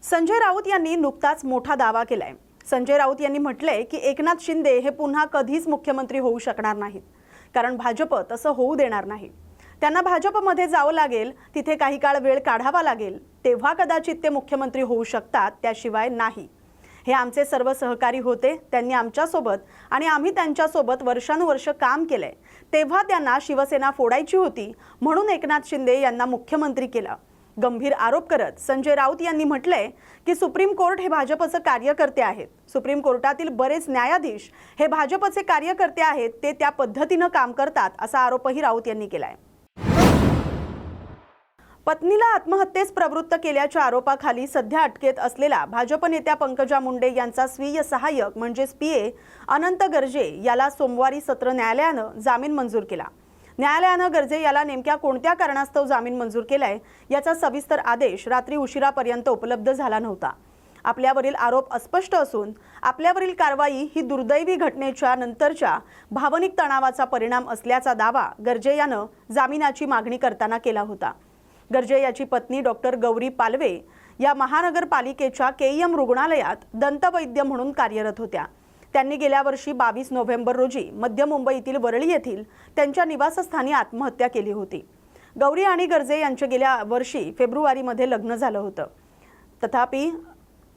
संजय राऊत यांनी नुकताच मोठा दावा केलाय। संजय राऊत यांनी म्हटलंय की एकनाथ शिंदे हे पुन्हा कधीच मुख्यमंत्री होऊ शकणार नाहीत, कारण भाजप तसं होऊ देणार नाही। त्यांना भाजपमध्ये जावं लागेल, तिथे काही काळ वेळ काढावा लागेल, तेव्हा कदाचित ते मुख्यमंत्री होऊ शकतात, त्याशिवाय नाही। हे आमचे सर्व सहकारी होते, त्यांनी आमच्यासोबत आणि आम्ही त्यांच्यासोबत वर्षानुवर्ष काम केलंय। तेव्हा त्यांना शिवसेना फोडायची होती, म्हणून एकनाथ शिंदे यांना मुख्यमंत्री केलं। गंभीर आरोप करत संजय राऊत यांनी म्हटलंय की सुप्रीम कोर्ट हे भाजपचे कार्यकर्ते आहेत। सुप्रीम कोर्टातील बरेच न्यायाधीश हे भाजपचे कार्यकर्ते आहेत, ते त्या पद्धतीने काम करतात, असा आरोपही राऊत यांनी केलाय। पत्नीला आत्महत्येस प्रवृत्त केल्याच्या आरोपाखाली सध्या अटकेत असलेला भाजप नेत्या पंकजा मुंडे यांचा स्वीय सहाय्यक म्हणजेच पीए अनंत गर्जे याला सोमवारी सत्र न्यायालयानं जामीन मंजूर केला। न्यायालयानं गर्जे याला नेमक्या कोणत्या कारणास्तव जामीन मंजूर केलाय याचा सविस्तर आदेश रात्री उशिरापर्यंत उपलब्ध झाला नव्हता। आपल्यावरील आरोप अस्पष्ट असून आपल्यावरील कारवाई ही दुर्दैवी घटनेच्या नंतरच्या भावनिक तणावाचा परिणाम असल्याचा दावा गर्जे यानं जामिनाची मागणी करताना केला होता। गर्जे याची पत्नी डॉक्टर गौरी पालवे या महानगरपालिकेच्या केईएम रुग्णालयात दंतवैद्य म्हणून कार्यरत होत्या। त्यांनी गेल्या वर्षी 22 नोव्हेंबर रोजी मध्य मुंबईतील वरळी येथील त्यांच्या निवासस्थानी आत्महत्या केली होती। गौरी आणि गर्जे यांचे गेल्या वर्षी फेब्रुवारीमध्ये लग्न झालं होतं। तथापि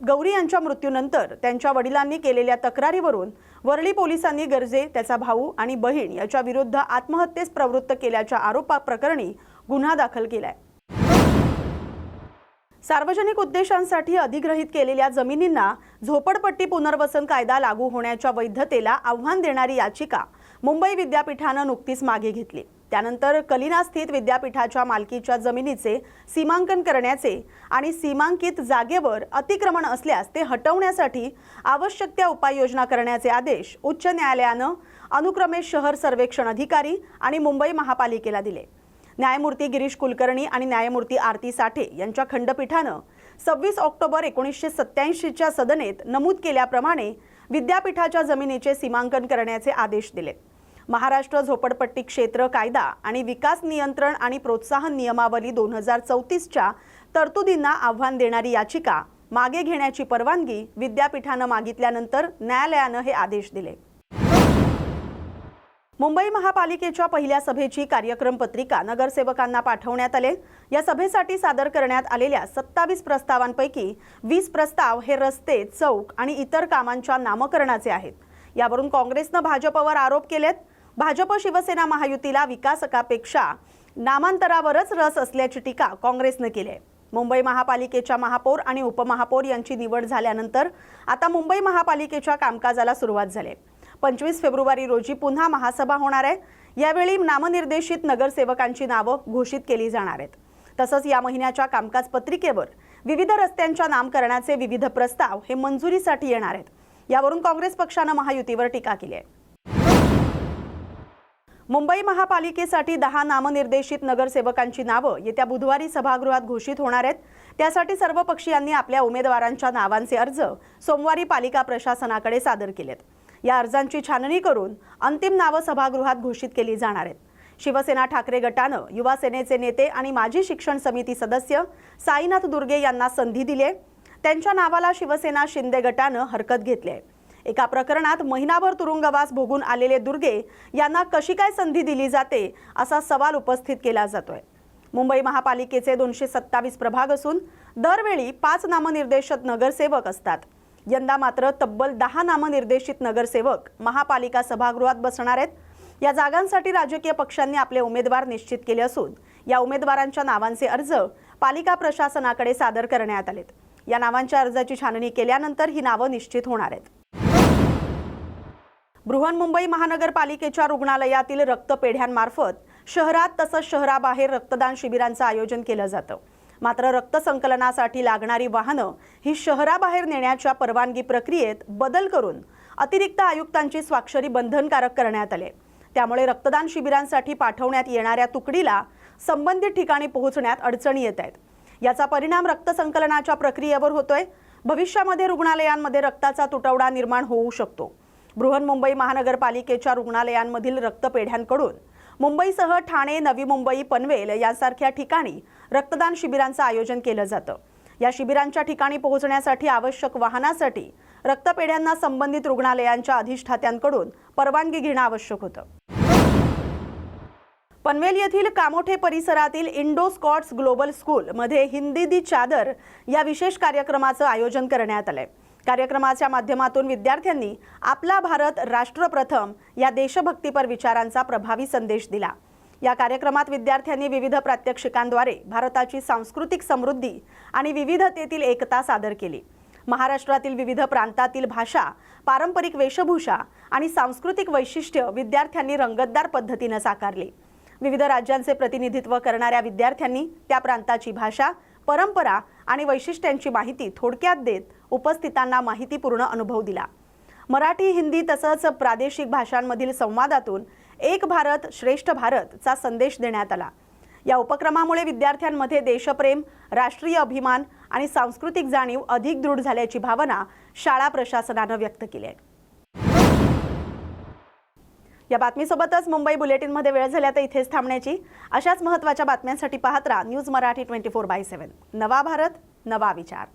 गौरी यांच्या मृत्यूनंतर त्यांच्या वडिलांनी केलेल्या तक्रारीवरून वरळी पोलिसांनी गर्जे, त्याचा भाऊ आणि बहीण याच्या विरुद्ध आत्महत्येस प्रवृत्त केल्याच्या आरोपाप्रकरणी गुन्हा दाखल केलाय। सार्वजनिक उद्देशांसाठी अधिग्रहित केलेल्या जमिनींना झोपडपट्टी पुनर्वसन कायदा लागू होण्याच्या वैधतेला आव्हान देणारी याचिका मुंबई विद्यापीठानं नुकतीच मागे घेतली। त्यानंतर कलिना स्थित विद्यापीठाच्या मालकीच्या जमिनीचे सीमांकन करण्याचे आणि सीमांकित जागेवर अतिक्रमण असल्यास ते हटवण्यासाठी आवश्यक त्या उपाययोजना करण्याचे आदेश उच्च न्यायालयानं अनुक्रमे शहर सर्वेक्षण अधिकारी आणि मुंबई महापालिकेला दिले। न्यायमूर्ती गिरीश कुलकर्णी आणि न्यायमूर्ती आरती साठे यांच्या खंडपीठानं 26 ऑक्टोबर 1987च्या सदनेत नमूद केल्याप्रमाणे विद्यापीठाच्या जमिनीचे सीमांकन करण्याचे आदेश दिले। महाराष्ट्र झोपडपट्टी क्षेत्र कायदा आणि विकास नियंत्रण आणि प्रोत्साहन नियमावली 2034च्या तरतुदींना आव्हान देणारी याचिका मागे घेण्याची परवानगी विद्यापीठानं मागितल्यानंतर न्यायालयानं हे आदेश दिले। मुंबई महापालिकेच्या पहिल्या सभेची कार्यक्रम पत्रिका नगरसेवकांना पाठवण्यात आले। या सभेसाठी सादर करण्यात आलेल्या 27 प्रस्तावांपैकी 20 प्रस्ताव हे रस्ते, चौक आणि इतर कामांच्या नामकरणाचे आहेत। यावरून काँग्रेसनं भाजपवर आरोप केलेत। भाजप शिवसेना महायुतीला विकासकापेक्षा नामांतरावरच रस असल्याची टीका काँग्रेसनं केली आहे। मुंबई महापालिकेच्या महापौर आणि उपमहापौर यांची निवड झाल्यानंतर आता मुंबई महापालिकेच्या कामकाजाला सुरुवात झाली। 25 फेब्रुवारी रोजी पुन्हा महासभा होणार आहे। यावेळी नामनिर्देशित नगरसेवकांची नावं घोषित केली जाणार आहेत। तसंच या महिन्याच्या कामकाज पत्रिकेवर विविध रस्त्यांच्या नामकरणाचे विविध प्रस्ताव हे मंजुरीसाठी येणार आहेत। यावरून काँग्रेस पक्षानं महायुतीवर टीका केली आहे। मुंबई महापालिकेसाठी 10 नामनिर्देशित नगरसेवकांची नावं येत्या बुधवारी सभागृहात घोषित होणार आहेत। त्यासाठी सर्व पक्षीयांनी आपल्या उमेदवारांच्या नावांचे अर्ज सोमवारी पालिका प्रशासनाकडे सादर केलेत। या अर्जांची छाननी करून अंतिम नावं सभागृहात घोषित केली जाणार आहेत। शिवसेना ठाकरे गटानं युवा सेनेचे नेते आणि माजी शिक्षण समिती सदस्य साईनाथ दुर्गे यांना संधी दिली आहे। त्यांच्या नावाला शिवसेना शिंदे गटानं हरकत घेतली आहे। एका प्रकरणात महिनाभर तुरुंगवास भोगून आलेले दुर्गे यांना कशी काय संधी दिली जाते असा सवाल उपस्थित केला जातोय। मुंबई महापालिकेचे 227 प्रभाग असून दरवेळी 5 नामनिर्देशित नगरसेवक असतात। यंदा मात्र तब्बल 10 नामनिर्देशित नगरसेवक महापालिका सभागृहात बसणार आहेत। या जागांसाठी राजकीय पक्षांनी आपले उमेदवार निश्चित केले असून या उमेदवारांच्या नावांचे अर्ज पालिका प्रशासनाकडे सादर करण्यात आलेत। या नावांच्या अर्जाची छाननी केल्यानंतर ही नावं निश्चित होणार आहेत। बृहन्मुंबई महानगरपालिकेच्या रुग्णालयातील रक्तपेढ्यांमार्फत शहरात तसंच शहराबाहेर रक्तदान शिबिरांचं आयोजन केलं जातं। मात्र रक्त संकलनासाठी लागणारी वाहनं ही शहराबाहेर नेण्याच्या परवानगी प्रक्रियेत बदल करून अतिरिक्त आयुक्तांची स्वाक्षरी बंधनकारक करण्यात आली। त्यामुळे रक्तदान शिबिरांसाठी पाठवण्यात येणाऱ्या तुकडीला संबंधित ठिकाणी पोहोचण्यात अडचणी येत आहेत। याचा परिणाम रक्त संकलनाच्या प्रक्रियेवर होतोय। भविष्यामध्ये रुग्णालयांमध्ये रक्ताचा तुटवडा निर्माण होऊ शकतो। बृहन्मुंबई महानगरपालिकेच्या रुग्णालयांमधील रक्तपेढ्यांकडून मुंबईसह ठाणे, नवी मुंबई, पनवेल यांसारख्या ठिकाणी रक्तदान शिबिरांचं आयोजन केलं जातं। या शिबिरांच्या ठिकाणी पोहोचण्यासाठी आवश्यक वाहनासाठी रक्तपेढ्यांना संबंधित रुग्णालयांच्या अधिष्ठात्यांकडून परवानगी घेणं आवश्यक होतं. पनवेल येथील कामोठे परिसरातील इंडो स्कॉट्स ग्लोबल स्कूल मध्ये हिंदी दी चादर या विशेष कार्यक्रमाचं आयोजन करण्यात आलंय. कार्यक्रमाच्या माध्यमातून विद्यार्थ्यांनी आपला भारत राष्ट्र प्रथम या देशभक्तीपर विचारांचा प्रभावी संदेश दिला. या कार्यक्रमात विद्यार्थ्यांनी विविध प्रात्यक्षिकांद्वारे भारताची सांस्कृतिक समृद्धी आणि विविधतेतील एकता सादर केली. महाराष्ट्रातील विविध प्रांतातील भाषा, पारंपरिक वेशभूषा आणि सांस्कृतिक वैशिष्ट्य विद्यार्थ्यांनी रंगतदार पद्धतीने साकारली. विविध राज्यांचे प्रतिनिधित्व करणाऱ्या विद्यार्थ्यांनी त्या प्रांताची भाषा, परंपरा आणि वैशिष्ट्यांची माहिती थोडक्यात देत उपस्थितांना माहितीपूर्ण अनुभव दिला. मराठी, हिंदी तसंच प्रादेशिक भाषांमधील संवादातून एक भारत श्रेष्ठ भारतचा संदेश देण्यात आला. या उपक्रमामुळे विद्यार्थ्यांमध्ये देशप्रेम, राष्ट्रीय अभिमान आणि सांस्कृतिक जाणीव अधिक दृढ झाल्याची भावना शाळा प्रशासनाने व्यक्त केली आहे. या बातमीसोबतच मुंबई बुलेटिनमध्ये वेळ झाल्या तर इथेच थांबण्याची. अशाच महत्त्वाच्या बातम्यांसाठी पाहत राहा न्यूज मराठी 24/7. नवा भारत, नवा विचार.